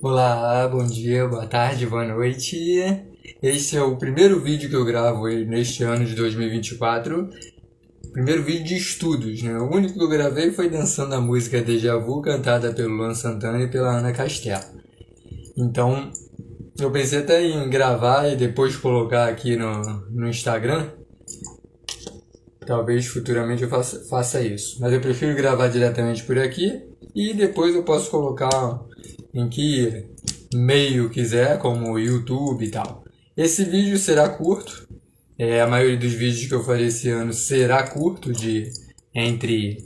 Olá, bom dia, boa tarde, boa noite. Este é o primeiro vídeo que eu gravo neste ano de 2024. Primeiro vídeo de estudos, né? O único que eu gravei foi dançando a música Deja Vu, cantada pelo Luan Santana e pela Ana Castela. Então, eu pensei até em gravar e depois colocar aqui no Instagram. Talvez futuramente eu faça isso. Mas eu prefiro gravar diretamente por aqui e depois eu posso colocar em que meio quiser, como o YouTube e tal. Esse vídeo será curto. A maioria dos vídeos que eu farei esse ano será curto, de entre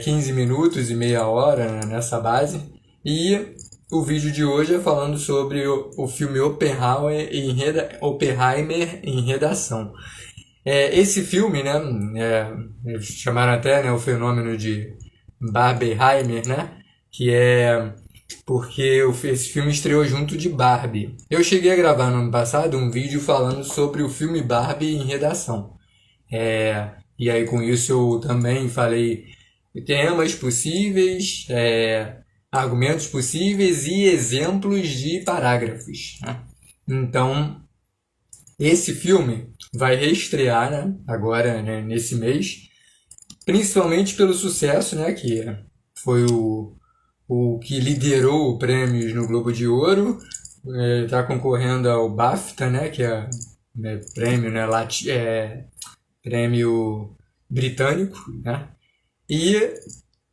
15 minutos e meia hora, né, nessa base. E o vídeo de hoje é falando sobre o filme Oppenheimer em redação. Esse filme, né, chamaram até, né, o fenômeno de Barbenheimer, né, que é porque esse filme estreou junto de Barbie. Eu cheguei a gravar no ano passado um vídeo falando sobre o filme Barbie em redação. E aí com isso eu também falei temas possíveis, argumentos possíveis e exemplos de parágrafos, né? Então, esse filme vai reestrear, né, agora, né, nesse mês, principalmente pelo sucesso, né, que foi o que liderou prêmios no Globo de Ouro. Está concorrendo ao BAFTA, né, que é, né, prêmio, né, prêmio britânico, né, e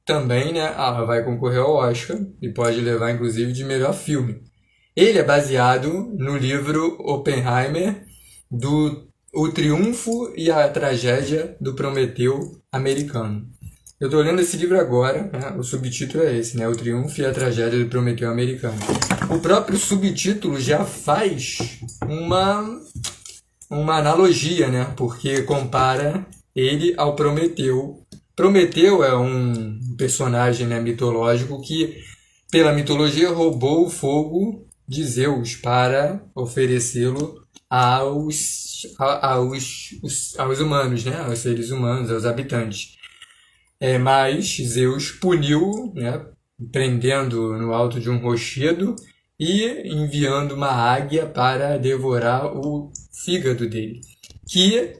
também, né, vai concorrer ao Oscar e pode levar inclusive de melhor filme. Ele é baseado no livro Oppenheimer, do O Triunfo e a Tragédia do Prometeu Americano. Eu estou lendo esse livro agora, né? O subtítulo é esse, né? O Triunfo e a Tragédia do Prometeu Americano. O próprio subtítulo já faz uma analogia, né? Porque compara ele ao Prometeu. Prometeu é um personagem, né, mitológico que, pela mitologia, roubou o fogo de Zeus para oferecê-lo aos humanos, né? Aos seres humanos, aos habitantes. Mas Zeus puniu, né? Prendendo no alto de um rochedo e enviando uma águia para devorar o fígado dele, que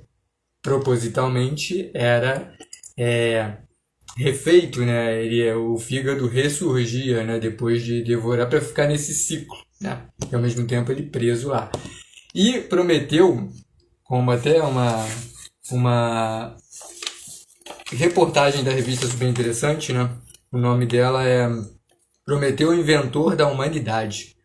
propositalmente era refeito, né? O fígado ressurgia, né, depois de devorar, para ficar nesse ciclo, né? E ao mesmo tempo ele preso lá. E Prometeu, como até uma reportagem da revista super interessante, né? O nome dela é Prometeu, Inventor da Humanidade.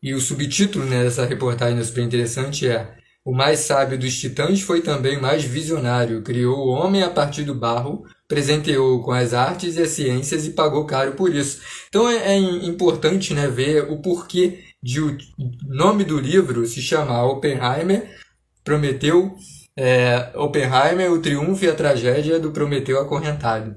E o subtítulo, né, dessa reportagem super interessante é: o mais sábio dos titãs foi também o mais visionário. Criou o homem a partir do barro, presenteou-o com as artes e as ciências e pagou caro por isso. Então é importante, né, ver o porquê de o nome do livro se chamar Oppenheimer, Prometeu, Oppenheimer, o triunfo e a tragédia do Prometeu acorrentado.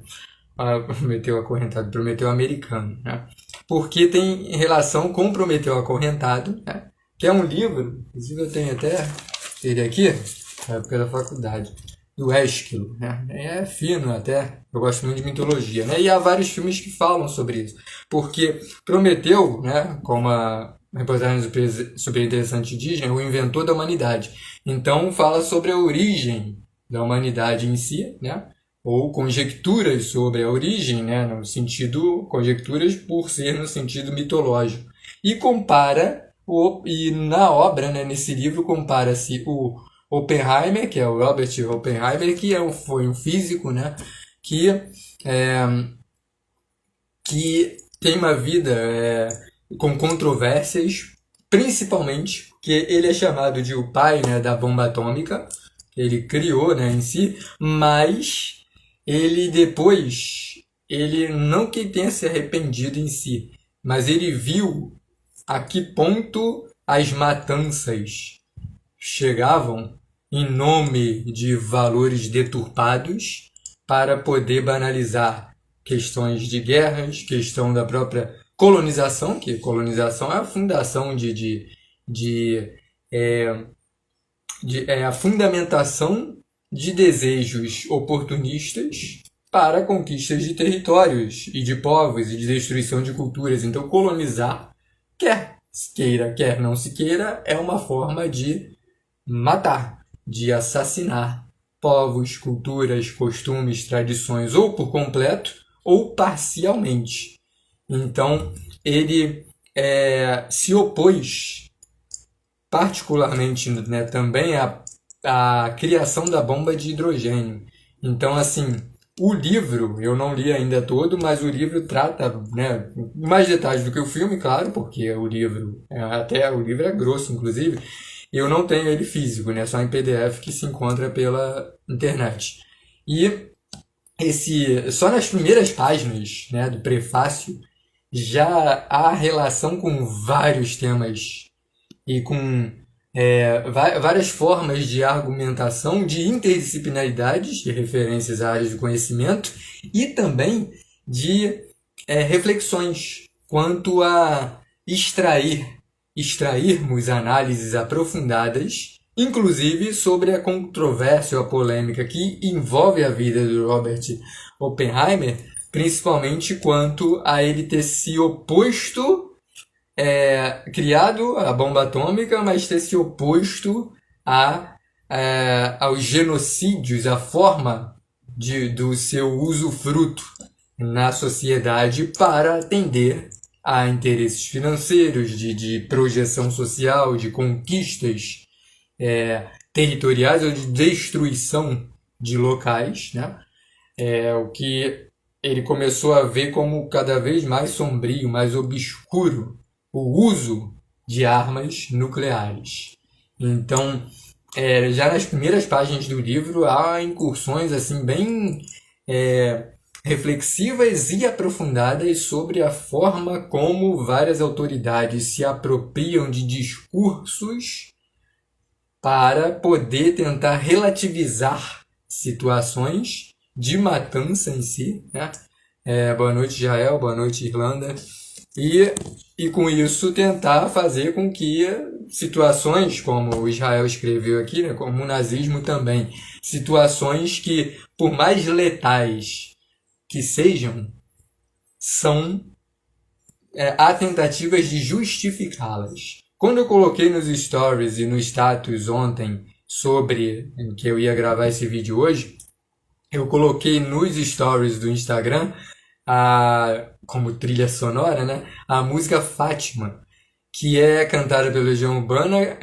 Prometeu americano, né? Porque tem relação com Prometeu acorrentado, né? Que é um livro, inclusive eu tenho até ele aqui, na época da faculdade, do Ésquilo, né? É fino até, eu gosto muito de mitologia, né? E há vários filmes que falam sobre isso, porque Prometeu, né, como a reportagem super interessante diz, né, o inventor da humanidade. Então fala sobre a origem da humanidade em si, né? Ou conjecturas sobre a origem, né, no sentido, conjecturas por ser no sentido mitológico. E compara, e na obra, né, nesse livro, compara-se o Oppenheimer, que é o Robert Oppenheimer, que foi um físico, né, que tem uma vida com controvérsias, principalmente porque ele é chamado de o pai, né, da bomba atômica, ele criou, né, em si, mas ele depois, ele não que tenha se arrependido em si, mas ele viu a que ponto as matanças chegavam em nome de valores deturpados para poder banalizar questões de guerras, questão da própria colonização, que colonização é a fundação a fundamentação de desejos oportunistas para conquistas de territórios e de povos e de destruição de culturas. Então, colonizar, quer se queira, quer não se queira, é uma forma de matar, de assassinar povos, culturas, costumes, tradições, ou por completo ou parcialmente. Então, ele se opôs particularmente, né, também à criação da bomba de hidrogênio. Então, assim, o livro, eu não li ainda todo, mas o livro trata, né, mais detalhes do que o filme, claro, porque o livro, até o livro é grosso, inclusive. Eu não tenho ele físico, né, só em PDF que se encontra pela internet. E só nas primeiras páginas, né, do prefácio, já há relação com vários temas e com várias formas de argumentação, de interdisciplinaridades, de referências a áreas de conhecimento, e também de reflexões quanto a extrairmos análises aprofundadas, inclusive sobre a controvérsia ou a polêmica que envolve a vida do Robert Oppenheimer, principalmente quanto a ele ter se oposto, criado a bomba atômica, mas ter se oposto aos genocídios, à forma do seu usufruto na sociedade para atender a interesses financeiros, de projeção social, de conquistas territoriais ou de destruição de locais, né? O que ele começou a ver como cada vez mais sombrio, mais obscuro, o uso de armas nucleares. Então, já nas primeiras páginas do livro há incursões assim bem reflexivas e aprofundadas sobre a forma como várias autoridades se apropriam de discursos para poder tentar relativizar situações de matança em si, né? Boa noite, Israel, boa noite, Irlanda. E com isso tentar fazer com que situações, como o Israel escreveu aqui, né, como o nazismo também, situações que, por mais letais que sejam, há tentativas de justificá-las. Quando eu coloquei nos stories e no status ontem sobre que eu ia gravar esse vídeo hoje, eu coloquei nos stories do Instagram como trilha sonora, né, a música Fátima, que é cantada pela Legião Urbana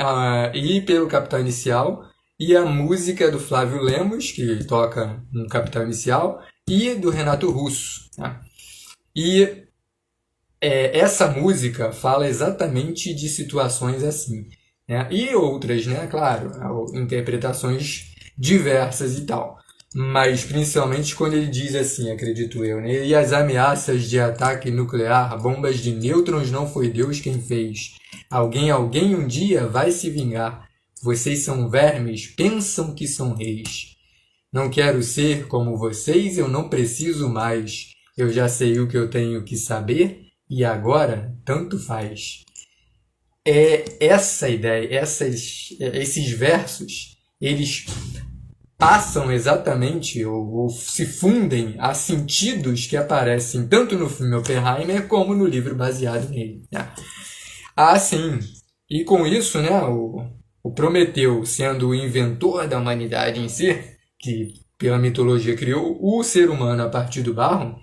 e pelo Capital Inicial, e a música do Flávio Lemos, que toca no Capital Inicial, e do Renato Russo, né? E essa música fala exatamente de situações assim, né? E outras, né? Claro, interpretações diversas e tal. Mas principalmente quando ele diz assim, acredito eu, né? E as ameaças de ataque nuclear, bombas de nêutrons, não foi Deus quem fez. Alguém um dia vai se vingar. Vocês são vermes, pensam que são reis. Não quero ser como vocês, eu não preciso mais. Eu já sei o que eu tenho que saber e agora tanto faz. Essa ideia, esses versos, eles passam exatamente ou se fundem a sentidos que aparecem tanto no filme Oppenheimer como no livro baseado nele, né? Sim. E com isso, né, o Prometeu, sendo o inventor da humanidade em si, que pela mitologia criou o ser humano a partir do barro,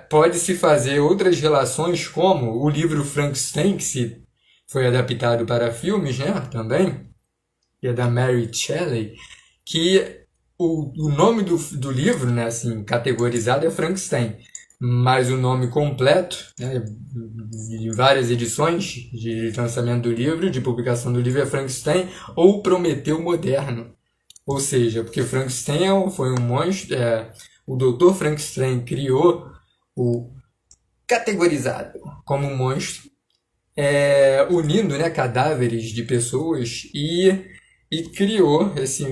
pode-se fazer outras relações, como o livro Frankenstein, que foi adaptado para filmes, né, também, que é da Mary Shelley, que o nome do livro, né, assim, categorizado é Frankenstein, mas o nome completo, né, em várias edições de lançamento do livro, de publicação do livro, é Frankenstein ou Prometeu Moderno. Ou seja, porque Frankenstein foi um monstro, o Dr. Frankenstein criou o categorizado como um monstro, unindo, né, cadáveres de pessoas e criou esse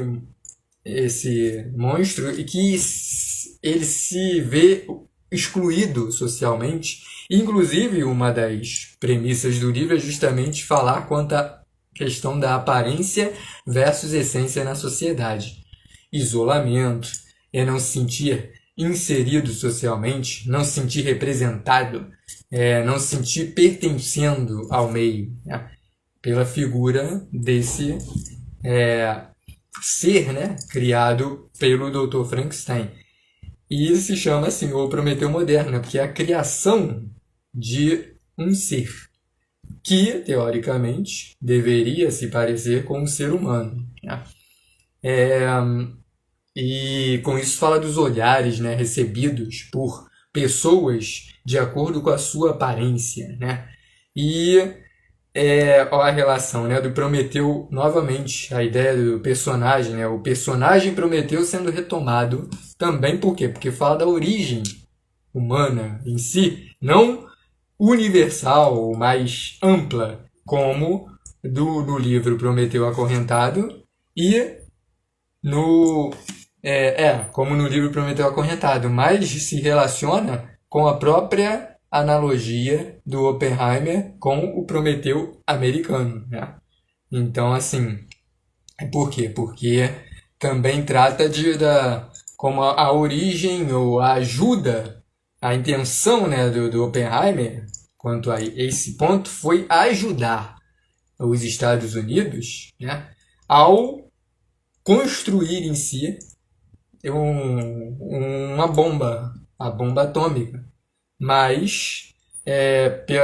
monstro e que ele se vê excluído socialmente. Inclusive, uma das premissas do livro é justamente falar quanto à questão da aparência versus essência na sociedade. Isolamento, é não se sentir inserido socialmente, não se sentir representado, não se sentir pertencendo ao meio, né? Pela figura desse ser, né? Criado pelo Dr. Frankenstein. E isso se chama assim, o Prometeu moderno, né? Porque é a criação de um ser que, teoricamente, deveria se parecer com um ser humano, né? E com isso fala dos olhares, né, recebidos por pessoas de acordo com a sua aparência, né? E ó, a relação, né, do Prometeu, novamente, a ideia do personagem, né, o personagem Prometeu sendo retomado também, por quê? Porque fala da origem humana em si, não universal ou mais ampla, como no livro Prometeu Acorrentado e como no livro Prometeu Acorrentado, mas se relaciona com a própria analogia do Oppenheimer com o Prometeu americano, né? Então, assim, por quê? Porque também trata como a origem ou a ajuda, a intenção, né, do Oppenheimer quanto a esse ponto foi ajudar os Estados Unidos, né, ao construir em si uma bomba, a bomba atômica. Mas,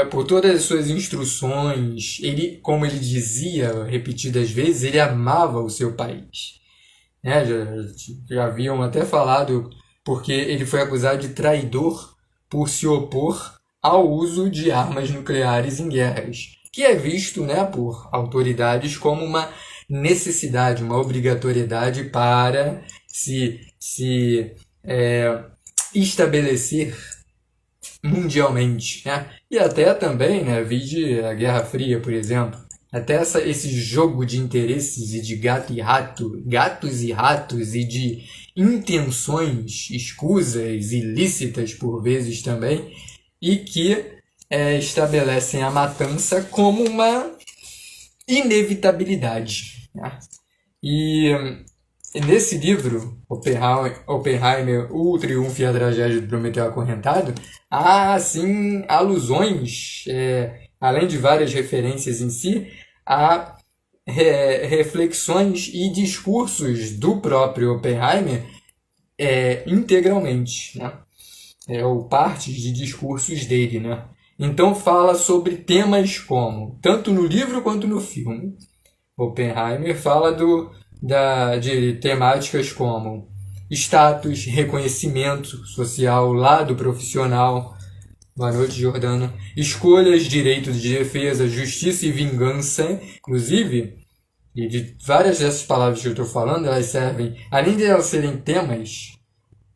por todas as suas instruções, ele, como ele dizia repetidas vezes, ele amava o seu país. Né? Já haviam até falado, porque ele foi acusado de traidor por se opor ao uso de armas nucleares em guerras, que é visto, né, por autoridades como uma necessidade, uma obrigatoriedade para se estabelecer mundialmente, né? E até também, né, vide a Guerra Fria, por exemplo, até esse jogo de interesses e de gatos e ratos e de intenções escusas, ilícitas por vezes também, e que estabelecem a matança como uma inevitabilidade, né? E nesse livro, Oppenheimer, O Triunfo e a Tragédia do Prometeu Acorrentado, há, assim, alusões, além de várias referências em si, a reflexões e discursos do próprio Oppenheimer integralmente, né? Ou partes de discursos dele, né? Então fala sobre temas como, tanto no livro quanto no filme, Oppenheimer fala de temáticas como status, reconhecimento social, lado profissional, boa noite, Jordana, escolhas, direitos de defesa, justiça e vingança, inclusive, e de várias dessas palavras que eu estou falando, elas servem, além de elas serem temas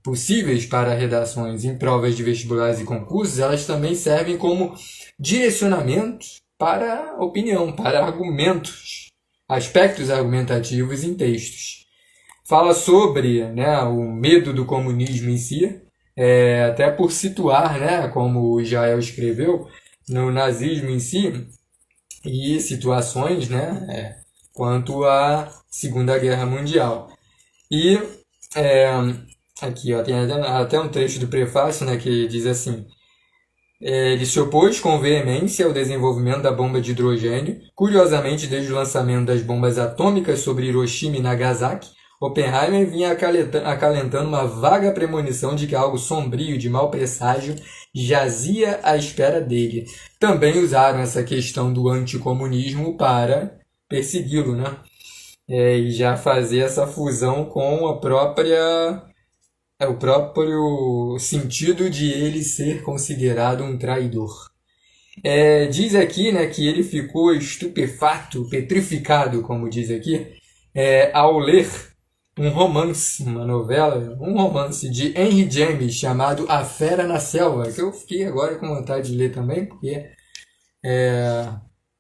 possíveis para redações em provas de vestibulares e concursos, elas também servem como direcionamentos para opinião, para argumentos, aspectos argumentativos em textos. Fala sobre, né, o medo do comunismo em si, até por situar, né, como o Israel escreveu, no nazismo em si, e situações, né, quanto à Segunda Guerra Mundial. E aqui, ó, tem até um trecho do prefácio, né, que diz assim: ele se opôs com veemência ao desenvolvimento da bomba de hidrogênio. Curiosamente, desde o lançamento das bombas atômicas sobre Hiroshima e Nagasaki, Oppenheimer vinha acalentando uma vaga premonição de que algo sombrio de mau presságio jazia à espera dele. Também usaram essa questão do anticomunismo para persegui-lo, né? E já fazer essa fusão com o próprio sentido de ele ser considerado um traidor. Diz aqui, né, que ele ficou estupefato, petrificado, como diz aqui, ao ler um romance de Henry James chamado A Fera na Selva, que eu fiquei agora com vontade de ler também, porque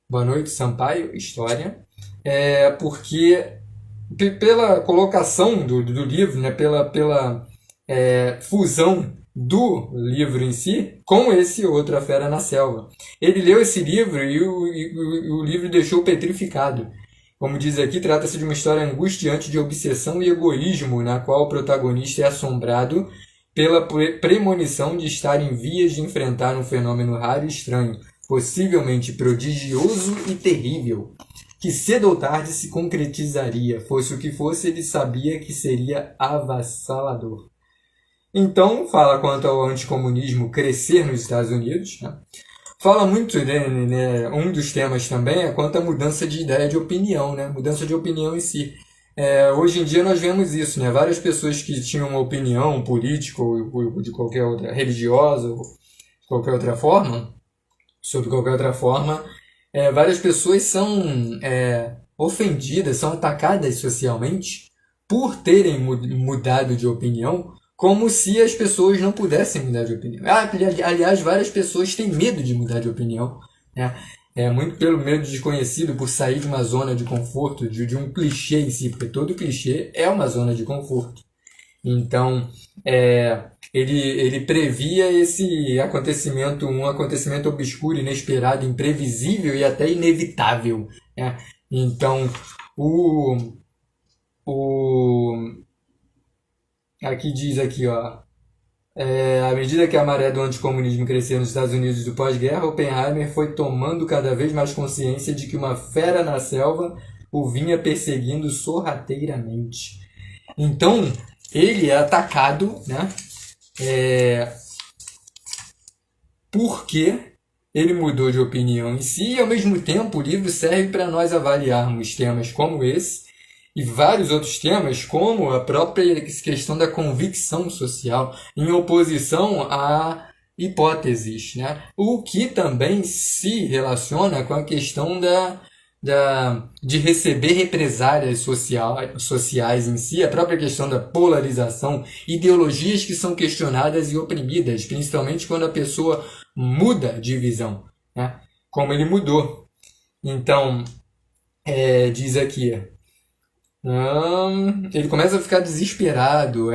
boa noite, Sampaio, história, porque pela colocação do livro, né, pela fusão do livro em si com esse outro A Fera na Selva. Ele leu esse livro e o livro deixou petrificado. Como diz aqui, trata-se de uma história angustiante de obsessão e egoísmo, na qual o protagonista é assombrado pela premonição de estar em vias de enfrentar um fenômeno raro e estranho, possivelmente prodigioso e terrível, que cedo ou tarde se concretizaria. Fosse o que fosse, ele sabia que seria avassalador. Então, fala quanto ao anticomunismo crescer nos Estados Unidos, né? Fala muito, né, um dos temas também é quanto à mudança de ideia de opinião, né? Mudança de opinião em si. Hoje em dia nós vemos isso, né? Várias pessoas que tinham uma opinião política ou de qualquer outra, religiosa, ou de qualquer outra forma, sobre qualquer outra forma, várias pessoas são ofendidas, são atacadas socialmente por terem mudado de opinião, como se as pessoas não pudessem mudar de opinião. Aliás, várias pessoas têm medo de mudar de opinião, né? Muito pelo medo desconhecido, por sair de uma zona de conforto, de um clichê em si, porque todo clichê é uma zona de conforto. Então, ele previa esse acontecimento, um acontecimento obscuro, inesperado, imprevisível e até inevitável, né? Então, aqui diz aqui, ó, à medida que a maré do anticomunismo crescia nos Estados Unidos do pós-guerra, Oppenheimer foi tomando cada vez mais consciência de que uma fera na selva o vinha perseguindo sorrateiramente. Então, ele é atacado, né? Porque ele mudou de opinião em si, e ao mesmo tempo o livro serve para nós avaliarmos temas como esse e vários outros temas, como a própria questão da convicção social, em oposição a hipóteses, né? O que também se relaciona com a questão de receber represálias sociais em si, a própria questão da polarização, ideologias que são questionadas e oprimidas, principalmente quando a pessoa muda de visão, né? Como ele mudou. Então, diz aqui, ele começa a ficar desesperado,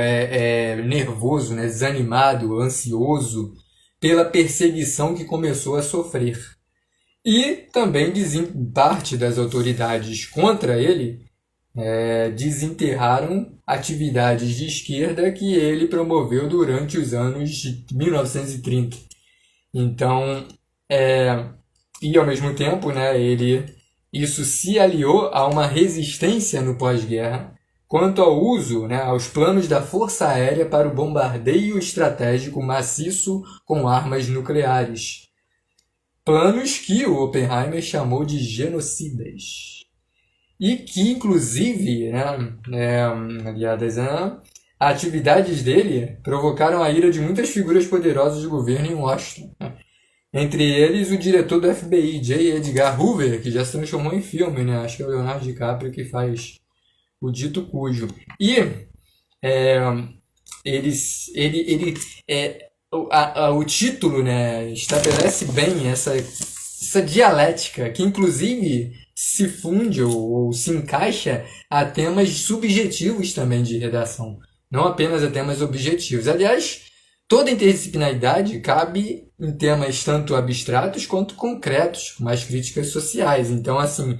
nervoso, né? Desanimado, ansioso pela perseguição que começou a sofrer. E também parte das autoridades contra ele desenterraram atividades de esquerda que ele promoveu durante os anos de 1930. Então, e ao mesmo tempo, né, isso se aliou a uma resistência no pós-guerra quanto ao uso, né, aos planos da Força Aérea para o bombardeio estratégico maciço com armas nucleares. Planos que o Oppenheimer chamou de genocidas. E que, inclusive, atividades dele provocaram a ira de muitas figuras poderosas do governo em Washington. Entre eles, o diretor do FBI, J. Edgar Hoover, que já se transformou em filme, né? Acho que é o Leonardo DiCaprio que faz o dito cujo. E o título, né, estabelece bem essa dialética, que inclusive se funde ou se encaixa a temas subjetivos também de redação, não apenas a temas objetivos. Aliás, toda interdisciplinaridade cabe em temas tanto abstratos quanto concretos, com mais críticas sociais. Então, assim,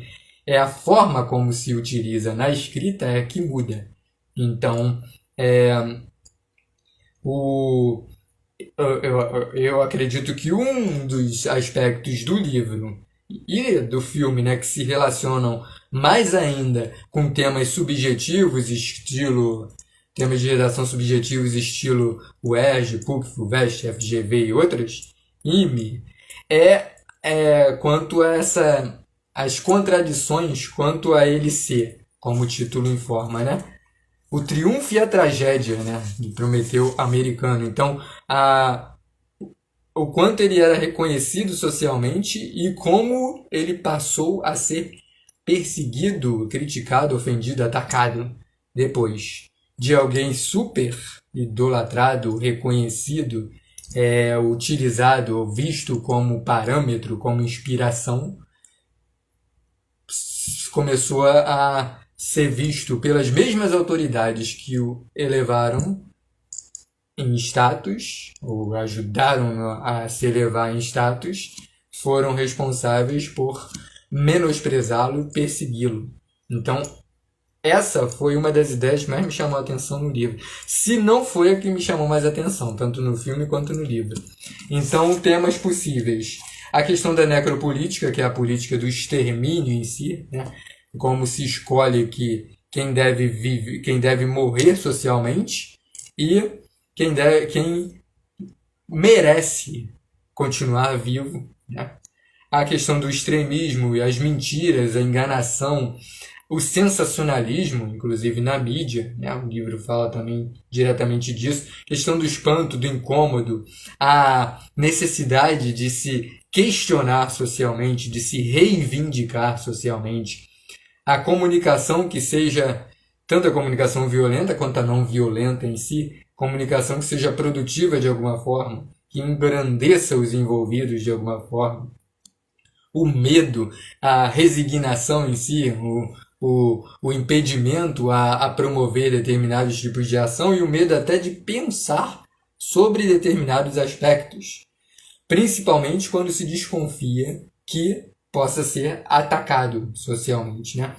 a forma como se utiliza na escrita que muda. Então, eu acredito que um dos aspectos do livro e do filme, né, que se relacionam mais ainda com temas subjetivos, temas de redação subjetivos, estilo UERJ, PUC, FUVEST, FGV e outras, IME, quanto a as contradições quanto a ele ser, como o título informa, né? O triunfo e a tragédia, né, de Prometeu americano. Então, o quanto ele era reconhecido socialmente e como ele passou a ser perseguido, criticado, ofendido, atacado depois de alguém super idolatrado, reconhecido, utilizado, visto como parâmetro, como inspiração, começou a ser visto pelas mesmas autoridades que o elevaram em status, ou ajudaram a se elevar em status, foram responsáveis por menosprezá-lo e persegui-lo. Então, essa foi uma das ideias que mais me chamou a atenção no livro. Se não foi a que me chamou mais a atenção, tanto no filme quanto no livro. Então, temas possíveis. A questão da necropolítica, que é a política do extermínio em si, né? Como se escolhe que quem deve morrer socialmente e quem merece continuar vivo, né? A questão do extremismo e as mentiras, a enganação, o sensacionalismo, inclusive na mídia, né? O livro fala também diretamente disso, questão do espanto, do incômodo, a necessidade de se questionar socialmente, de se reivindicar socialmente, a comunicação que seja tanto a comunicação violenta quanto a não violenta em si, comunicação que seja produtiva de alguma forma, que engrandeça os envolvidos de alguma forma, o medo, a resignação em si, o impedimento a promover determinados tipos de ação e o medo até de pensar sobre determinados aspectos, principalmente quando se desconfia que possa ser atacado socialmente, né?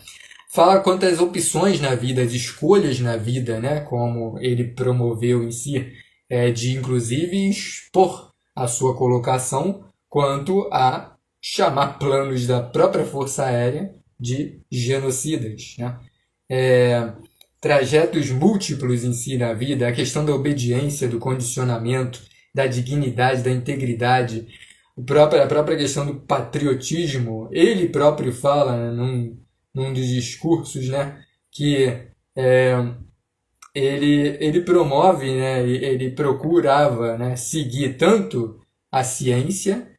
Fala quantas opções na vida, as escolhas na vida, né? Como ele promoveu em si, de inclusive expor a sua colocação quanto a chamar planos da própria Força Aérea de genocidas, né? Trajetos múltiplos em si na vida, a questão da obediência, do condicionamento, da dignidade, da integridade, a própria questão do patriotismo. Ele próprio fala, né, num dos discursos, né, que ele promove, né, ele procurava, né, seguir tanto a ciência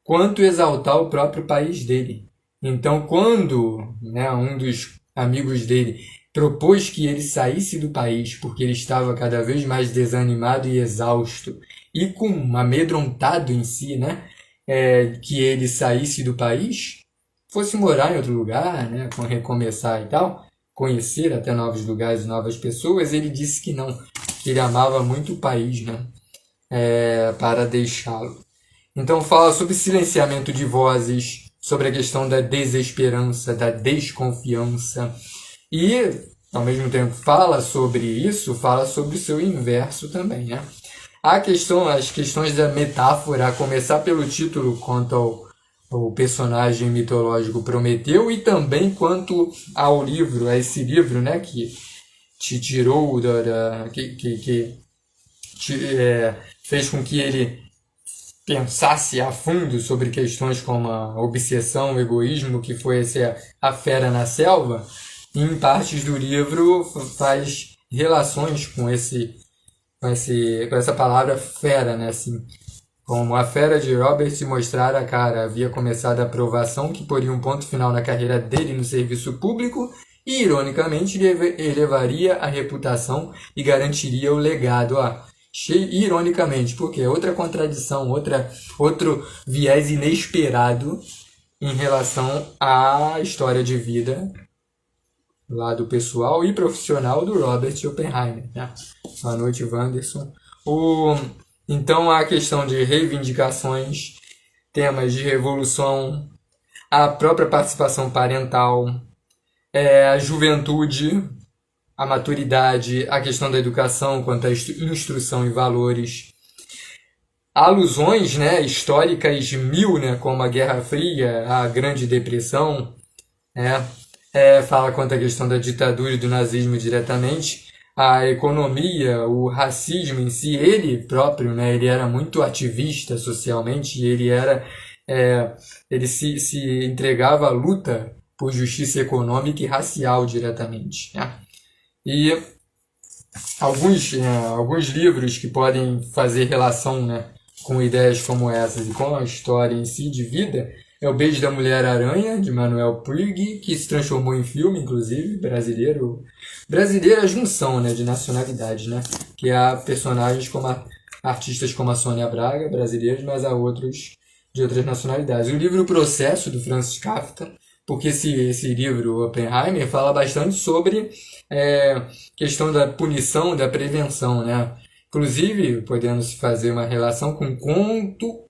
quanto exaltar o próprio país dele. Então, quando, né, um dos amigos dele propôs que ele saísse do país porque ele estava cada vez mais desanimado e exausto e amedrontado em si, né, que ele saísse do país, fosse morar em outro lugar, né, recomeçar e tal, conhecer até novos lugares e novas pessoas, ele disse que não, que ele amava muito o país, né, para deixá-lo. Então fala sobre silenciamento de vozes, sobre a questão da desesperança, da desconfiança e, ao mesmo tempo, fala sobre isso, fala sobre o seu inverso também, né? As questões da metáfora, a começar pelo título quanto ao personagem mitológico Prometeu e também quanto ao livro, a esse livro, né, que te tirou fez com que ele pensasse a fundo sobre questões como a obsessão, o egoísmo, que foi a fera na selva, e em partes do livro faz relações com essa palavra fera, né, assim, como a fera de Robert se mostrar a cara, havia começado a provação que poria um ponto final na carreira dele no serviço público e, ironicamente, elevaria a reputação e garantiria o legado. Ironicamente, porque é outra contradição, outro viés inesperado em relação à história de vida lado pessoal e profissional do Robert Oppenheimer, né? Boa noite, Wanderson. Então, a questão de reivindicações, temas de revolução, a própria participação parental, a juventude, a maturidade, a questão da educação quanto à instrução e valores, alusões, né, históricas mil, né, como a Guerra Fria, a Grande Depressão, né, fala quanto à questão da ditadura e do nazismo diretamente, a economia, o racismo em si, ele próprio, né, ele era muito ativista socialmente e ele se entregava à luta por justiça econômica e racial diretamente, né? E alguns livros que podem fazer relação, né, com ideias como essas e com a história em si de vida é O Beijo da Mulher-Aranha, de Manuel Puig, que se transformou em filme, inclusive, brasileiro. Brasileira junção, né, de nacionalidade, né? Que há personagens artistas como a Sônia Braga, brasileiros, mas há outros de outras nacionalidades. O livro Processo, do Francis Kafka, porque esse livro, Oppenheimer, fala bastante sobre questão da punição, da prevenção, né? Inclusive, podendo se fazer uma relação com quanto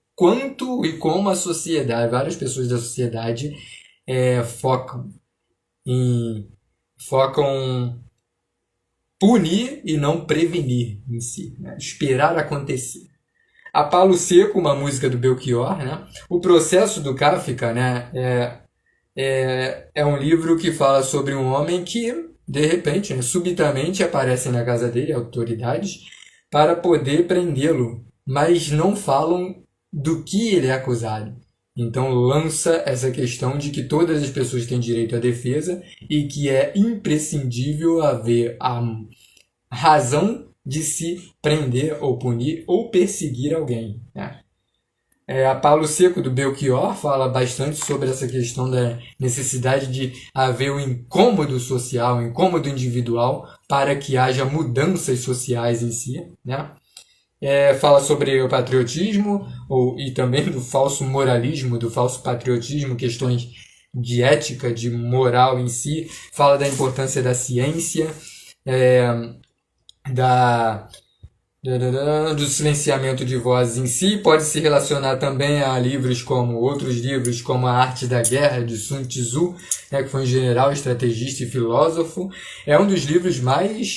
e como a sociedade, várias pessoas da sociedade focam em focam punir e não prevenir em si, né? Esperar acontecer. A Palo Seco, uma música do Belchior, né? O Processo do Kafka, né? É um livro que fala sobre um homem que, de repente, né, subitamente aparecem na casa dele autoridades para poder prendê-lo, mas não falam do que ele é acusado. Então lança essa questão de que todas as pessoas têm direito à defesa e que é imprescindível haver a razão de se prender ou punir ou perseguir alguém, né? A Paulo Seco, do Belchior, fala bastante sobre essa questão da necessidade de haver o incômodo social, o incômodo individual, para que haja mudanças sociais em si, né? Fala sobre o patriotismo e também do falso moralismo, do falso patriotismo, questões de ética, de moral em si. Fala da importância da ciência, da do silenciamento de vozes em si, pode se relacionar também a outros livros como A Arte da Guerra, de Sun Tzu, né, que foi um general, estrategista e filósofo. É um dos livros mais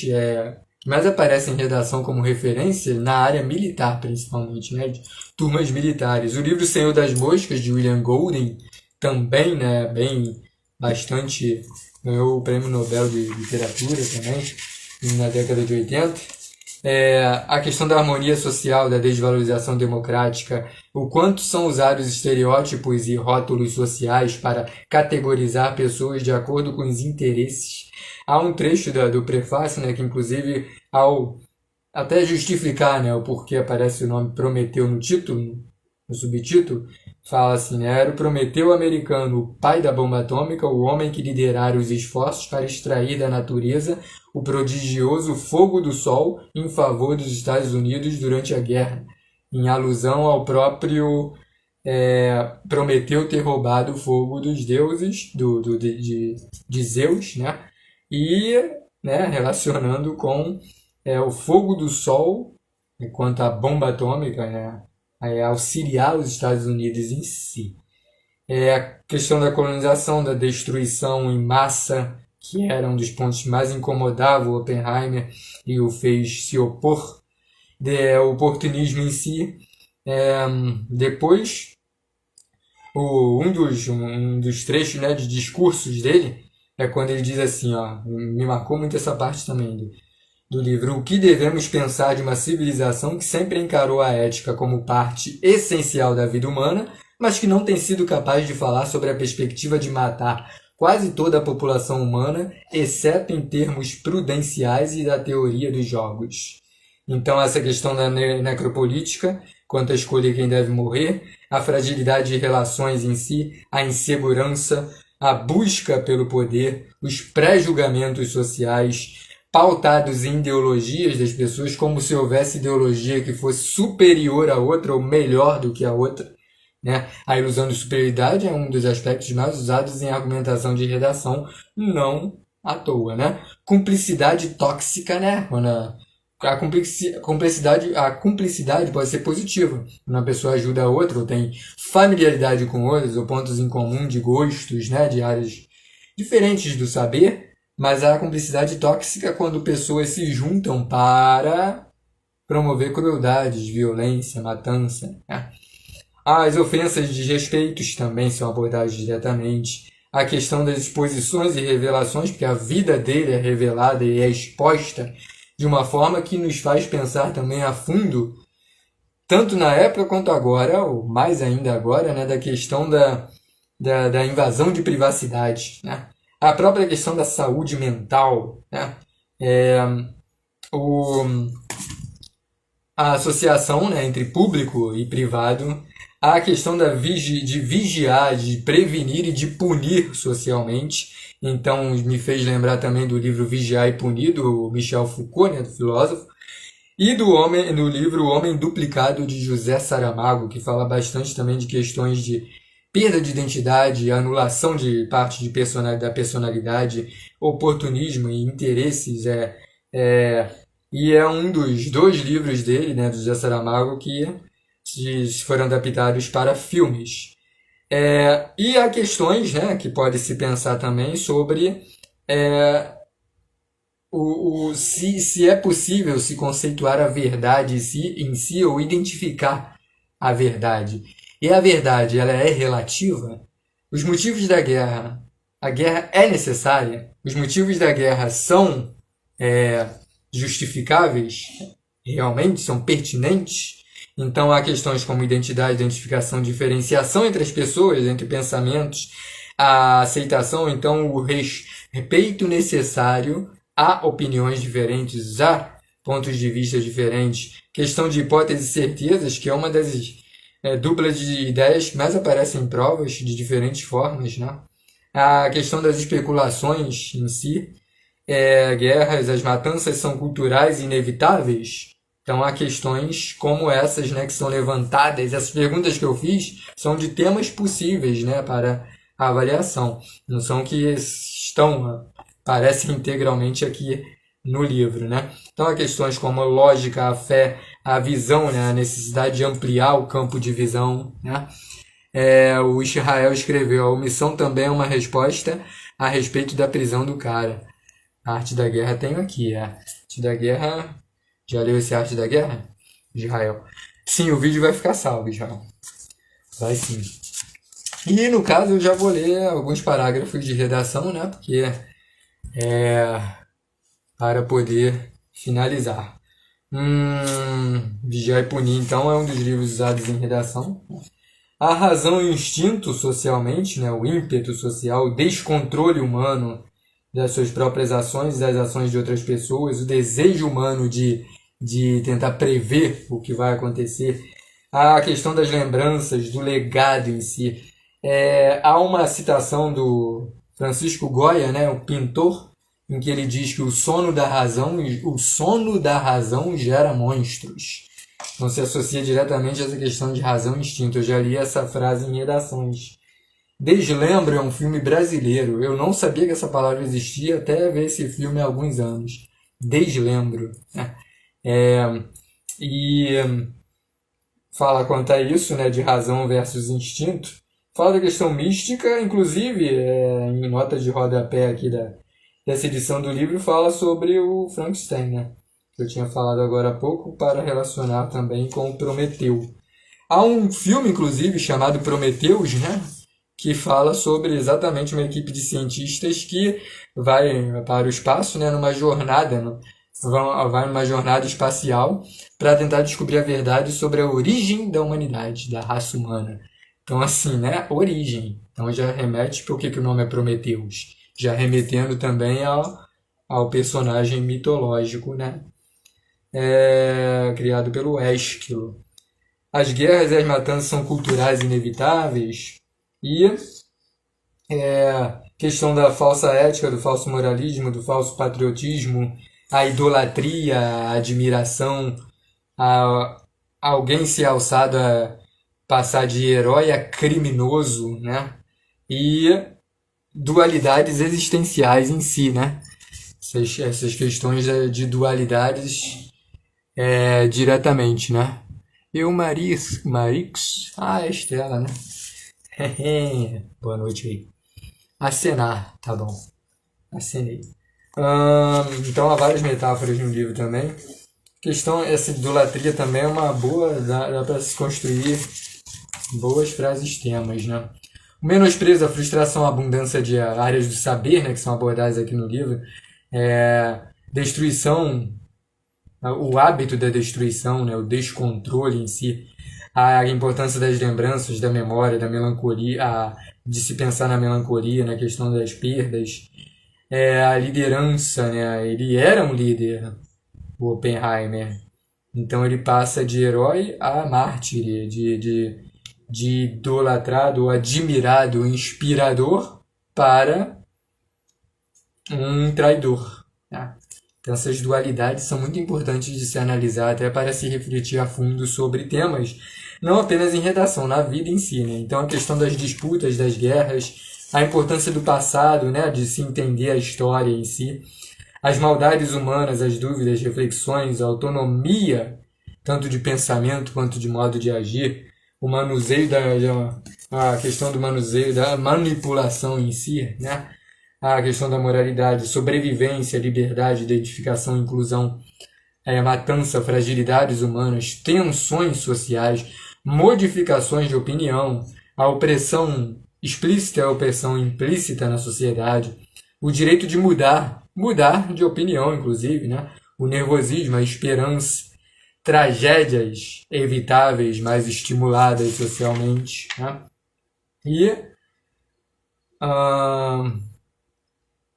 aparece em redação como referência na área militar, principalmente, né, de turmas militares. O livro Senhor das Moscas, de William Golding, também, né, bastante, ganhou o Prêmio Nobel de Literatura também, na década de 80. A questão da harmonia social, da desvalorização democrática, o quanto são usados estereótipos e rótulos sociais para categorizar pessoas de acordo com os interesses. Há um trecho do prefácio, né, que inclusive, ao até justificar, né, o porquê aparece o nome Prometeu no título, no subtítulo, fala assim, né, era o Prometeu americano, o pai da bomba atômica, o homem que liderara os esforços para extrair da natureza o prodigioso fogo do sol em favor dos Estados Unidos durante a guerra, em alusão ao próprio Prometeu ter roubado o fogo dos deuses, de Zeus, né? E, né, relacionando com o fogo do sol, enquanto a bomba atômica, né, auxiliar os Estados Unidos em si. A questão da colonização, da destruição em massa, que era um dos pontos que mais incomodava o Oppenheimer e o fez se opor, o oportunismo em si. Depois, um dos trechos, né, de discursos dele é quando ele diz assim, ó, me marcou muito essa parte também do livro, o que devemos pensar de uma civilização que sempre encarou a ética como parte essencial da vida humana, mas que não tem sido capaz de falar sobre a perspectiva de matar quase toda a população humana, exceto em termos prudenciais e da teoria dos jogos. Então, essa questão da necropolítica, quanto a escolher quem deve morrer, a fragilidade de relações em si, a insegurança, a busca pelo poder, os pré-julgamentos sociais, pautados em ideologias das pessoas, como se houvesse ideologia que fosse superior à outra ou melhor do que a outra. Né? A ilusão de superioridade é um dos aspectos mais usados em argumentação de redação, não à toa. Né? Cumplicidade tóxica, né? Quando a cumplicidade pode ser positiva. Quando uma pessoa ajuda a outra, ou tem familiaridade com outros, ou pontos em comum de gostos, né? De áreas diferentes do saber, mas a cumplicidade tóxica é quando pessoas se juntam para promover crueldades, violência, matança. Né? As ofensas de respeitos também são abordadas diretamente. A questão das exposições e revelações, porque a vida dele é revelada e é exposta de uma forma que nos faz pensar também a fundo, tanto na época quanto agora, ou mais ainda agora, né, da questão da invasão de privacidade. Né? A própria questão da saúde mental, né? A associação, né, entre público e privado, a questão de vigiar, de prevenir e de punir socialmente. Então, me fez lembrar também do livro Vigiar e Punir, do Michel Foucault, né, do filósofo, e do livro O Homem Duplicado, de José Saramago, que fala bastante também de questões de perda de identidade, anulação de parte da personalidade, oportunismo e interesses. E é um dos dois livros dele, né, do José Saramago, que foram adaptados para filmes. E há questões, né, que pode se pensar também sobre é, se é possível se conceituar a verdade em si ou identificar a verdade. E a verdade, ela é relativa? Os motivos da guerra, a guerra é necessária? Os motivos da guerra são é, justificáveis? Realmente são pertinentes? Então há questões como identidade, identificação, diferenciação entre as pessoas, entre pensamentos, a aceitação, então o respeito necessário a opiniões diferentes, a pontos de vista diferentes, questão de hipóteses e certezas, que é uma das duplas de ideias que mais aparecem em provas de diferentes formas, né? A questão das especulações em si, guerras, as matanças são culturais e inevitáveis. Então há questões como essas, né, que são levantadas. Essas perguntas que eu fiz são de temas possíveis, né, para a avaliação. Não são que aparecem integralmente aqui no livro, né? Então há questões como a lógica, a fé, a visão, né, a necessidade de ampliar o campo de visão, né? O Israel escreveu: a omissão também é uma resposta a respeito da prisão do cara. A Arte da Guerra tenho aqui, a Arte da Guerra. Já leu esse Arte da Guerra? Israel. Sim, o vídeo vai ficar salvo, Israel. Vai sim. E no caso eu já vou ler alguns parágrafos de redação, né? Porque para poder finalizar. Vigiar e Punir, então, é um dos livros usados em redação. A razão e o instinto socialmente, né? O ímpeto social, o descontrole humano das suas próprias ações e das ações de outras pessoas, o desejo humano de tentar prever o que vai acontecer, a questão das lembranças, do legado em si. Há uma citação do Francisco Goya, né, o pintor, em que ele diz que o sono da razão gera monstros. Então se associa diretamente a essa questão de razão e instinto. Eu já li essa frase em redações. Deslembro é um filme brasileiro. Eu não sabia que essa palavra existia até ver esse filme há alguns anos. Deslembro. E fala quanto a isso, né, de razão versus instinto. Fala da questão mística, inclusive, em nota de rodapé aqui dessa edição do livro, fala sobre o Frankenstein, né, que eu tinha falado agora há pouco, para relacionar também com o Prometeu. Há um filme, inclusive, chamado Prometeus, né, que fala sobre exatamente uma equipe de cientistas que vai para o espaço, né, numa jornada, vai numa jornada espacial para tentar descobrir a verdade sobre a origem da humanidade, da raça humana. Então, assim, né, origem. Então já remete por que o nome é Prometeus. Já remetendo também ao personagem mitológico, né, criado pelo Ésquilo. As guerras e as matanças são culturais inevitáveis. E questão da falsa ética, do falso moralismo, do falso patriotismo, a idolatria, a admiração, a alguém se alçado a passar de herói a criminoso, né? E dualidades existenciais em si, né? Essas questões de dualidades diretamente, né? Marix, é Estela, né? Boa noite aí. Acenar, tá bom. Acenei. Então há várias metáforas no livro também. Essa idolatria também é uma boa, dá para se construir boas frases temas, né? O menosprezo, a frustração, a abundância de áreas do saber, né, que são abordadas aqui no livro. Destruição, o hábito da destruição, né, o descontrole em si. A importância das lembranças, da memória, da melancolia, de se pensar na melancolia, na questão das perdas. A liderança, né? Ele era um líder, o Oppenheimer. Então ele passa de herói a mártir, de idolatrado, ou admirado, inspirador, para um traidor. Tá? Então essas dualidades são muito importantes de se analisar, até para se refletir a fundo sobre temas, não apenas em redação, na vida em si. Né? Então a questão das disputas, das guerras, a importância do passado, né? De se entender a história em si, as maldades humanas, as dúvidas, reflexões, a autonomia, tanto de pensamento quanto de modo de agir, o manuseio a questão do manuseio da manipulação em si, né? A questão da moralidade, sobrevivência, liberdade, identificação, inclusão, matança, fragilidades humanas, tensões sociais, modificações de opinião, a opressão explícita e a opressão implícita na sociedade, o direito de mudar de opinião, inclusive, né? O nervosismo, a esperança, tragédias evitáveis, mas estimuladas socialmente, né? E,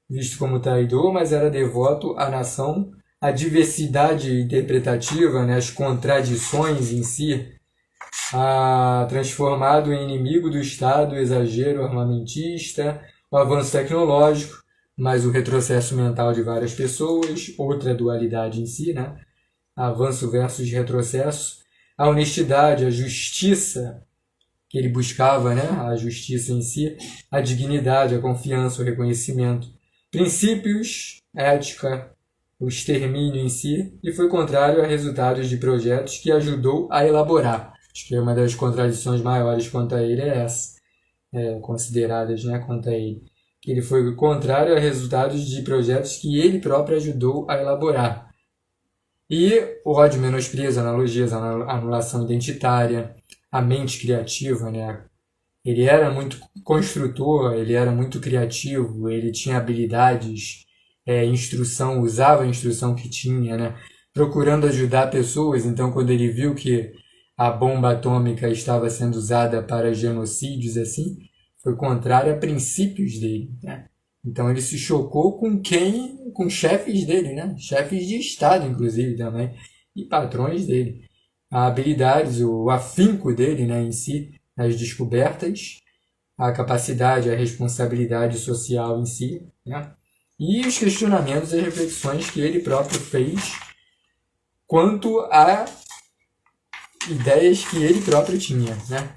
visto como traidor, mas era devoto à nação, a diversidade interpretativa, né? As contradições em si, transformado em inimigo do Estado, o exagero armamentista, o avanço tecnológico, mas o retrocesso mental de várias pessoas, outra dualidade em si, né? Avanço versus retrocesso, a honestidade, a justiça que ele buscava, né? A justiça em si, a dignidade, a confiança, o reconhecimento, princípios, ética, o extermínio em si, e foi contrário a resultados de projetos que ajudou a elaborar. Acho que uma das contradições maiores quanto a ele é essa, consideradas, né, quanto a ele. Que ele foi contrário a resultados de projetos que ele próprio ajudou a elaborar. E o ódio, menosprezo, analogias, anulação identitária, a mente criativa, né? Ele era muito construtor, ele era muito criativo, ele tinha habilidades, instrução, usava a instrução que tinha, né? Procurando ajudar pessoas. Então, quando ele viu que a bomba atômica estava sendo usada para genocídios, assim, foi contrário a princípios dele, né? Então ele se chocou com chefes dele, né? Chefes de Estado, inclusive, também, e patrões dele. A habilidades, o afinco dele, né, em si, as descobertas, a capacidade, a responsabilidade social em si, né? E os questionamentos e reflexões que ele próprio fez quanto a ideias que ele próprio tinha, né?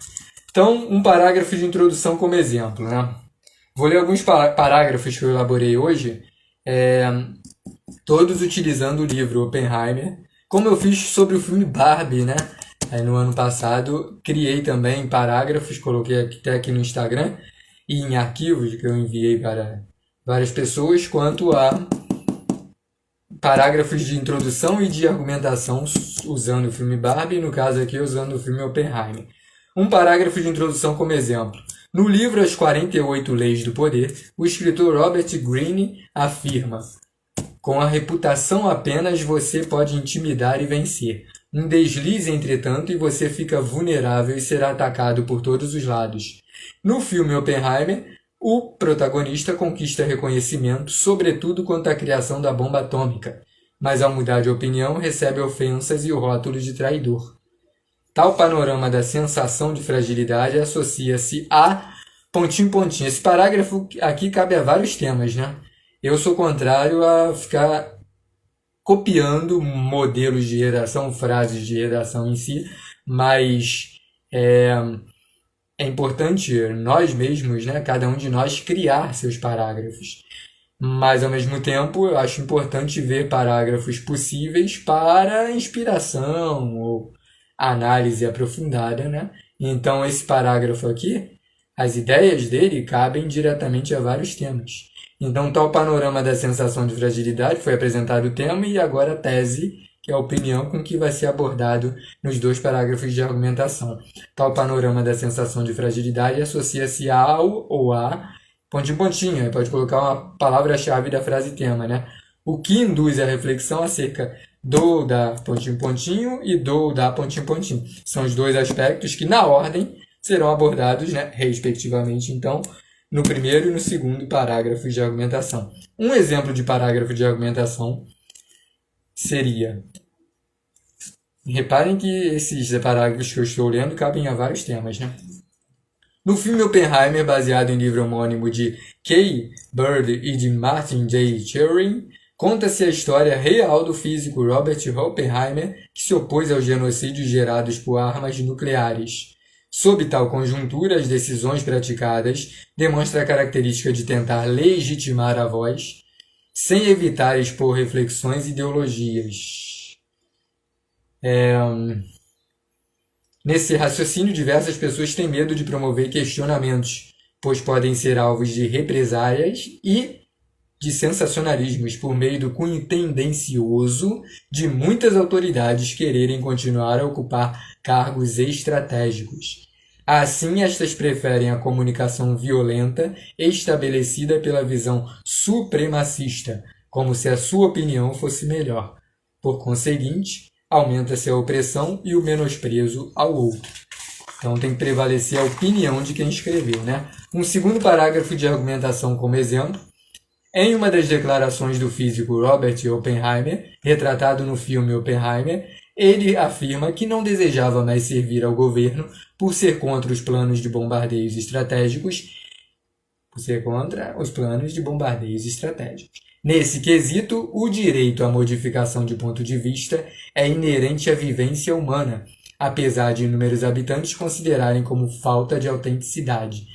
Então, um parágrafo de introdução como exemplo, né? Vou ler alguns parágrafos que eu elaborei hoje, todos utilizando o livro Oppenheimer, como eu fiz sobre o filme Barbie, né? Aí, no ano passado, criei também parágrafos, coloquei até aqui no Instagram, e em arquivos que eu enviei para várias pessoas, quanto a parágrafos de introdução e de argumentação usando o filme Barbie, no caso aqui usando o filme Oppenheimer. Um parágrafo de introdução como exemplo. No livro As 48 Leis do Poder, o escritor Robert Greene afirma: com a reputação apenas você pode intimidar e vencer. Um deslize, entretanto, e você fica vulnerável e será atacado por todos os lados. No filme Oppenheimer, o protagonista conquista reconhecimento, sobretudo quanto à criação da bomba atômica, mas ao mudar de opinião recebe ofensas e o rótulo de traidor. Tal panorama da sensação de fragilidade associa-se a... pontinho. Esse parágrafo aqui cabe a vários temas, né? Eu sou contrário a ficar copiando modelos de redação, frases de redação em si, mas é importante nós mesmos, né, cada um de nós, criar seus parágrafos. Mas, ao mesmo tempo, eu acho importante ver parágrafos possíveis para inspiração ou análise aprofundada, né? Então, esse parágrafo aqui, as ideias dele cabem diretamente a vários temas. Então, tal panorama da sensação de fragilidade, foi apresentado o tema e agora a tese, que é a opinião com que vai ser abordado nos dois parágrafos de argumentação. Tal panorama da sensação de fragilidade associa-se ao ou a pontinho, aí pode colocar uma palavra-chave da frase tema, né? O que induz a reflexão acerca do da pontinho e do da pontinho. São os dois aspectos que, na ordem, serão abordados, né, respectivamente, então, no primeiro e no segundo parágrafo de argumentação. Um exemplo de parágrafo de argumentação seria... Reparem que esses parágrafos que eu estou lendo cabem a vários temas, né? No filme Oppenheimer, baseado em livro homônimo de Kay Bird e de Martin J. Turing, conta-se a história real do físico Robert Oppenheimer, que se opôs aos genocídios gerados por armas nucleares. Sob tal conjuntura, as decisões praticadas demonstram a característica de tentar legitimar a voz, sem evitar expor reflexões e ideologias. Nesse raciocínio, diversas pessoas têm medo de promover questionamentos, pois podem ser alvos de represálias e de sensacionalismos por meio do cunho tendencioso de muitas autoridades quererem continuar a ocupar cargos estratégicos. Assim, estas preferem a comunicação violenta estabelecida pela visão supremacista, como se a sua opinião fosse melhor. Por conseguinte, aumenta-se a opressão e o menosprezo ao outro. Então tem que prevalecer a opinião de quem escreveu, né? Um segundo parágrafo de argumentação como exemplo. Em uma das declarações do físico Robert Oppenheimer, retratado no filme Oppenheimer, ele afirma que não desejava mais servir ao governo por ser contra os planos de bombardeios estratégicos, Nesse quesito, o direito à modificação de ponto de vista é inerente à vivência humana, apesar de inúmeros habitantes considerarem como falta de autenticidade.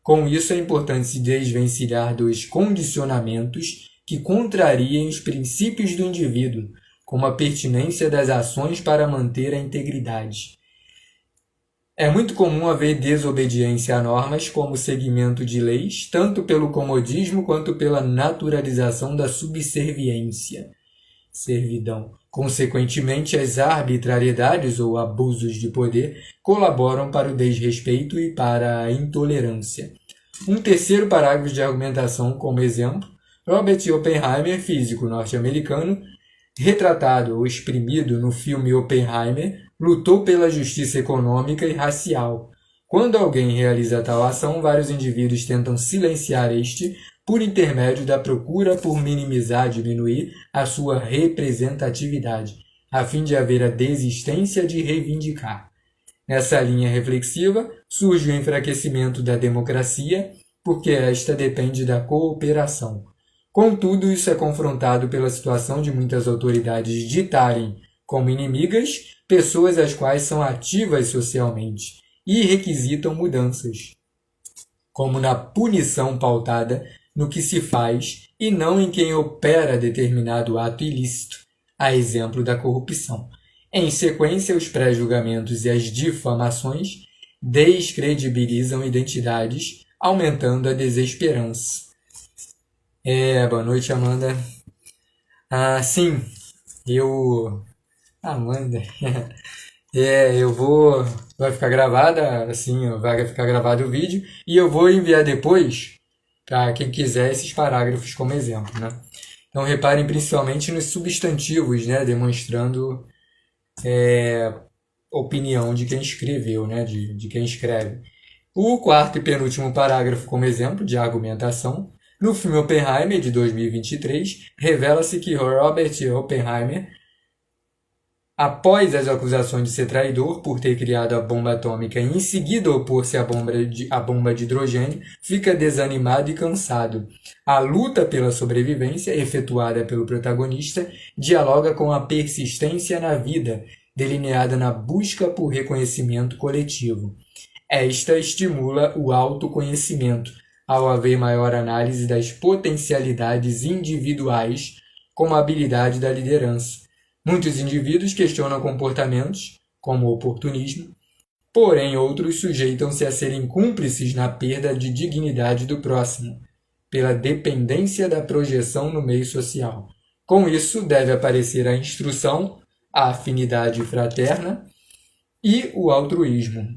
Com isso, é importante se desvencilhar dos condicionamentos que contrariem os princípios do indivíduo, como a pertinência das ações para manter a integridade. É muito comum haver desobediência a normas como seguimento de leis, tanto pelo comodismo quanto pela naturalização da subserviência, servidão. Consequentemente, as arbitrariedades ou abusos de poder colaboram para o desrespeito e para a intolerância. Um terceiro parágrafo de argumentação como exemplo, Robert Oppenheimer, físico norte-americano, retratado ou exprimido no filme Oppenheimer, lutou pela justiça econômica e racial. Quando alguém realiza tal ação, vários indivíduos tentam silenciar este por intermédio da procura por minimizar, diminuir a sua representatividade, a fim de haver a desistência de reivindicar. Nessa linha reflexiva, surge o enfraquecimento da democracia, porque esta depende da cooperação. Contudo, isso é confrontado pela situação de muitas autoridades ditarem como inimigas pessoas as quais são ativas socialmente e requisitam mudanças, como na punição pautada no que se faz e não em quem opera determinado ato ilícito, a exemplo da corrupção. Em sequência, os pré-julgamentos e as difamações descredibilizam identidades, aumentando a desesperança. Boa noite, Amanda. Sim, Amanda. Eu vou... Vai ficar gravada, assim, vai ficar gravado o vídeo, e eu vou enviar depois, para quem quiser, esses parágrafos como exemplo, né? Então, reparem principalmente nos substantivos, né? Demonstrando opinião de quem escreveu, né? De quem escreve. O quarto e penúltimo parágrafo como exemplo de argumentação. No filme Oppenheimer, de 2023, revela-se que Robert Oppenheimer, após as acusações de ser traidor por ter criado a bomba atômica e em seguida opor-se à bomba de hidrogênio, fica desanimado e cansado. A luta pela sobrevivência, efetuada pelo protagonista, dialoga com a persistência na vida, delineada na busca por reconhecimento coletivo. Esta estimula o autoconhecimento, ao haver maior análise das potencialidades individuais, como a habilidade da liderança. Muitos indivíduos questionam comportamentos, como o oportunismo, porém outros sujeitam-se a serem cúmplices na perda de dignidade do próximo, pela dependência da projeção no meio social. Com isso, deve aparecer a instrução, a afinidade fraterna e o altruísmo.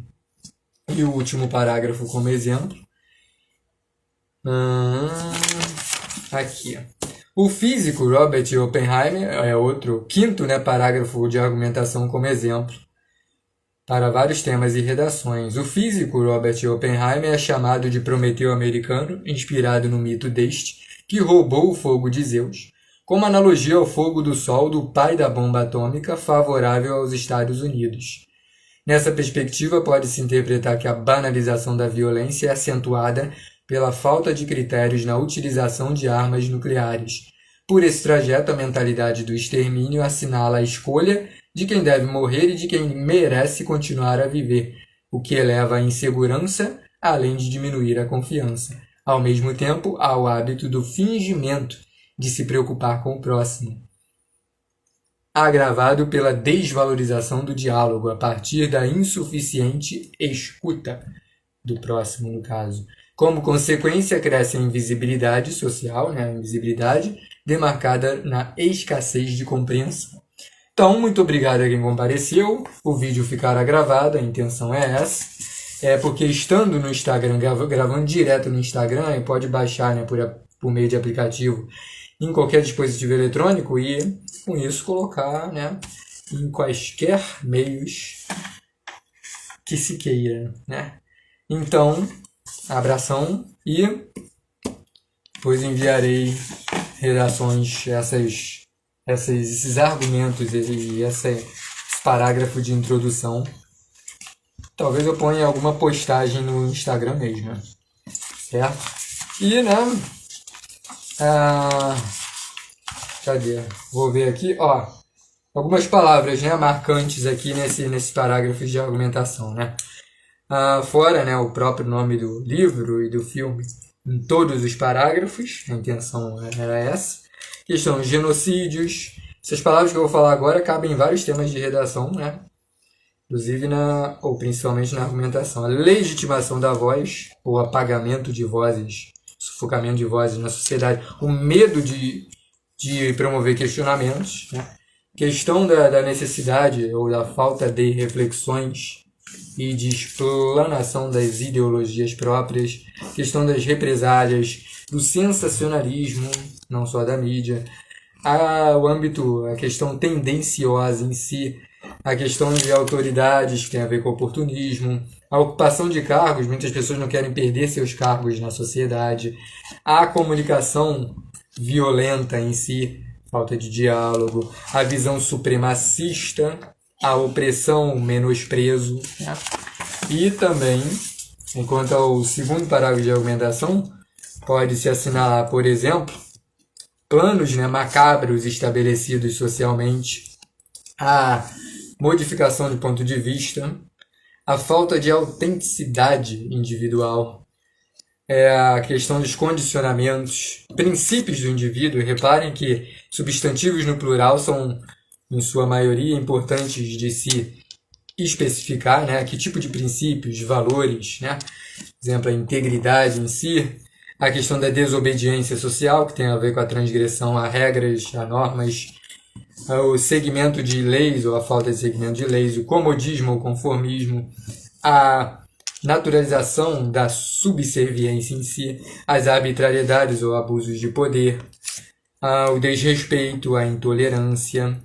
E o último parágrafo como exemplo. Aqui. O físico Robert Oppenheimer é outro quinto, parágrafo de argumentação como exemplo para vários temas e redações. O físico Robert Oppenheimer é chamado de Prometeu americano, inspirado no mito deste, que roubou o fogo de Zeus, como analogia ao fogo do Sol do pai da bomba atômica favorável aos Estados Unidos. Nessa perspectiva, pode-se interpretar que a banalização da violência é acentuada pela falta de critérios na utilização de armas nucleares. Por esse trajeto, a mentalidade do extermínio assinala a escolha de quem deve morrer e de quem merece continuar a viver, o que eleva a insegurança, além de diminuir a confiança. Ao mesmo tempo, há o hábito do fingimento de se preocupar com o próximo. agravado pela desvalorização do diálogo a partir da insuficiente escuta do próximo, no caso. Como consequência, cresce a invisibilidade social, né? A invisibilidade demarcada na escassez de compreensão. Então, muito obrigado a quem compareceu. O vídeo ficará gravado, a intenção é essa. Porque estando no Instagram, gravando direto no Instagram, e pode baixar, né, por meio de aplicativo em qualquer dispositivo eletrônico e, com isso, colocar, né, em quaisquer meios que se queira, né? Então, abração e depois enviarei redações, esses argumentos e esse parágrafo de introdução. Talvez eu ponha alguma postagem no Instagram mesmo, né? Certo? E, né? Cadê? Vou ver aqui, ó. Algumas palavras, né, marcantes aqui nesse parágrafo de argumentação, né? Fora, né, o próprio nome do livro e do filme em todos os parágrafos, a intenção era essa. Questão de genocídios. Essas palavras que eu vou falar agora cabem em vários temas de redação, né? Inclusive ou principalmente na argumentação. A legitimação da voz, ou apagamento de vozes, sufocamento de vozes na sociedade, o medo de promover questionamentos, né? Questão da necessidade ou da falta de reflexões e de explanação das ideologias próprias, questão das represálias, do sensacionalismo, não só da mídia, a questão tendenciosa em si, a questão de autoridades, que tem a ver com oportunismo, a ocupação de cargos, muitas pessoas não querem perder seus cargos na sociedade, a comunicação violenta em si, falta de diálogo, a visão supremacista, a opressão, o menosprezo, né? E também, enquanto ao segundo parágrafo de argumentação, pode-se assinalar, por exemplo, planos, né, macabros estabelecidos socialmente, a modificação de ponto de vista, a falta de autenticidade individual, a questão dos condicionamentos, princípios do indivíduo. Reparem que substantivos no plural são, em sua maioria, importantes de se especificar, né? Que tipo de princípios, valores, né? Por exemplo, a integridade em si, a questão da desobediência social, que tem a ver com a transgressão a regras, a normas, o segmento de leis ou a falta de segmento de leis, o comodismo ou conformismo, a naturalização da subserviência em si, as arbitrariedades ou abusos de poder, o desrespeito, a intolerância.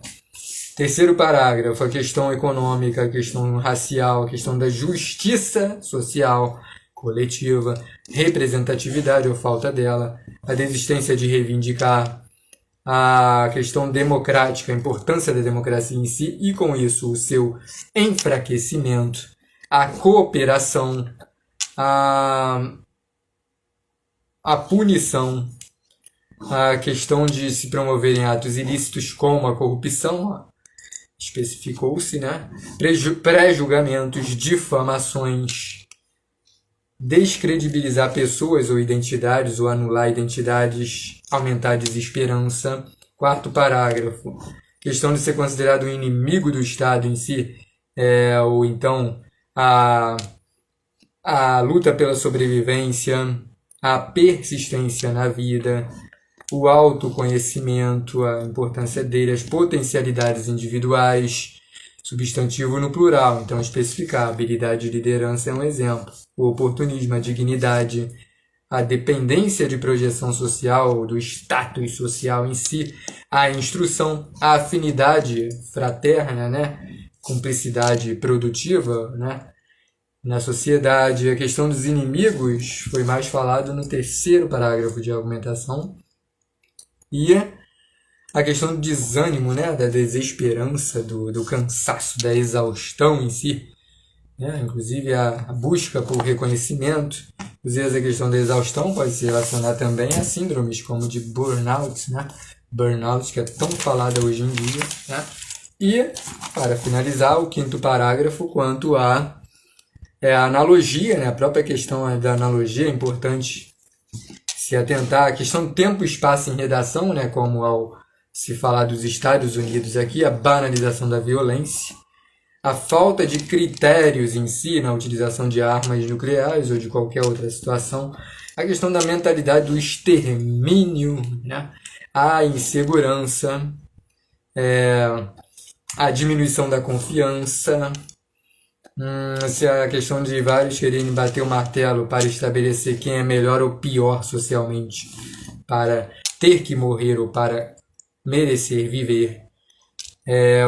Terceiro parágrafo, a questão econômica, a questão racial, a questão da justiça social coletiva, representatividade ou falta dela, a desistência de reivindicar, a questão democrática, a importância da democracia em si e, com isso, o seu enfraquecimento, a cooperação, a punição, a questão de se promoverem atos ilícitos como a corrupção, especificou-se, né? Pré-julgamentos, difamações, descredibilizar pessoas ou identidades ou anular identidades, aumentar a desesperança. Quarto parágrafo, questão de ser considerado um inimigo do Estado em si, ou então a luta pela sobrevivência, a persistência na vida, o autoconhecimento, a importância dele, as potencialidades individuais, substantivo no plural, então especificar, a habilidade de liderança é um exemplo, o oportunismo, a dignidade, a dependência de projeção social, do status social em si, a instrução, a afinidade fraterna, né? Cumplicidade produtiva, né? Na sociedade. A questão dos inimigos foi mais falado no terceiro parágrafo de argumentação. E a questão do desânimo, né? Da desesperança, do cansaço, da exaustão em si, né? Inclusive a busca por reconhecimento. Inclusive a questão da exaustão pode se relacionar também a síndromes como de burnout, né? Burnout, que é tão falada hoje em dia, né? E, para finalizar, o quinto parágrafo quanto a analogia, né? A própria questão da analogia é importante se atentar. A questão do tempo e espaço em redação, né? Como ao se falar dos Estados Unidos aqui, a banalização da violência, a falta de critérios em si na utilização de armas nucleares ou de qualquer outra situação, a questão da mentalidade do extermínio, né? A insegurança, a diminuição da confiança, se a questão de vários quererem bater o martelo para estabelecer quem é melhor ou pior socialmente, para ter que morrer ou para merecer viver.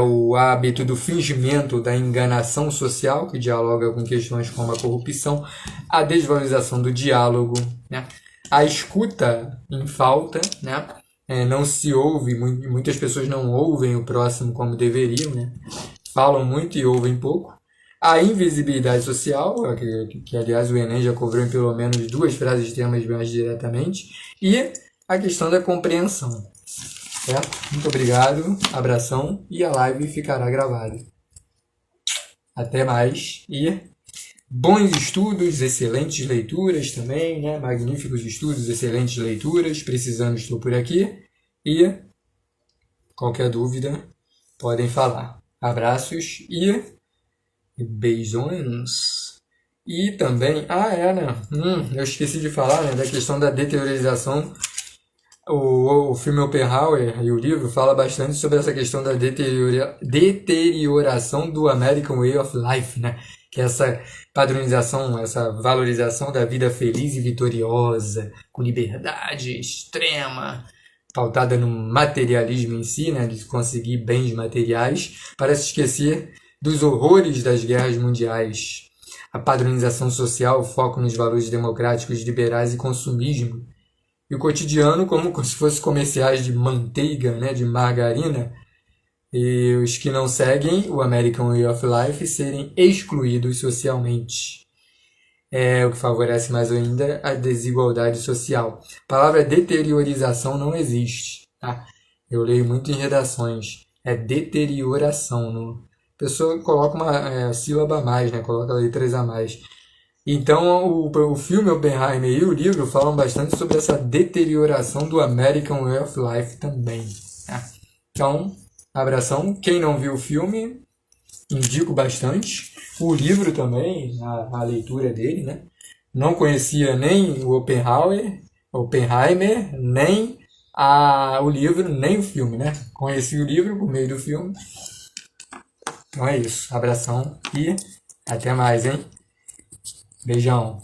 O hábito do fingimento, da enganação social, que dialoga com questões como a corrupção, a desvalorização do diálogo, né? A escuta em falta, né? Não se ouve, muitas pessoas não ouvem o próximo como deveriam, né? Falam muito e ouvem pouco. A invisibilidade social, que aliás o Enem já cobrou em pelo menos 2 frases temas mais diretamente, e a questão da compreensão. Certo? Muito obrigado, abração, e a live ficará gravada. Até mais e bons estudos, excelentes leituras também, né? Magníficos estudos, excelentes leituras. Precisando, estou por aqui. E qualquer dúvida, podem falar. Abraços e beijões. E também, né? Eu esqueci de falar, né, da questão da deteriorização. O filme Oppenheimer e o livro fala bastante sobre essa questão da deterioração do American Way of Life, né? Que é essa padronização, essa valorização da vida feliz e vitoriosa, com liberdade extrema, pautada no materialismo em si, né? De conseguir bens materiais, para se esquecer dos horrores das guerras mundiais. A padronização social, o foco nos valores democráticos, liberais e consumismo. E o cotidiano como se fosse comerciais de manteiga, né, de margarina, e os que não seguem o American Way of Life serem excluídos socialmente. O que favorece mais ainda a desigualdade social. A palavra deteriorização não existe. Tá? Eu leio muito em redações. É deterioração. A pessoa coloca uma sílaba a mais, né? Coloca letras a mais. Então, o filme Oppenheimer e o livro falam bastante sobre essa deterioração do American Way of Life também. Tá? Então, abração. Quem não viu o filme, indico bastante. O livro também, a leitura dele, né? Não conhecia nem o Oppenheimer, nem o livro, nem o filme, né? Conheci o livro por meio do filme. Então é isso. Abração e até mais, hein? Beijão.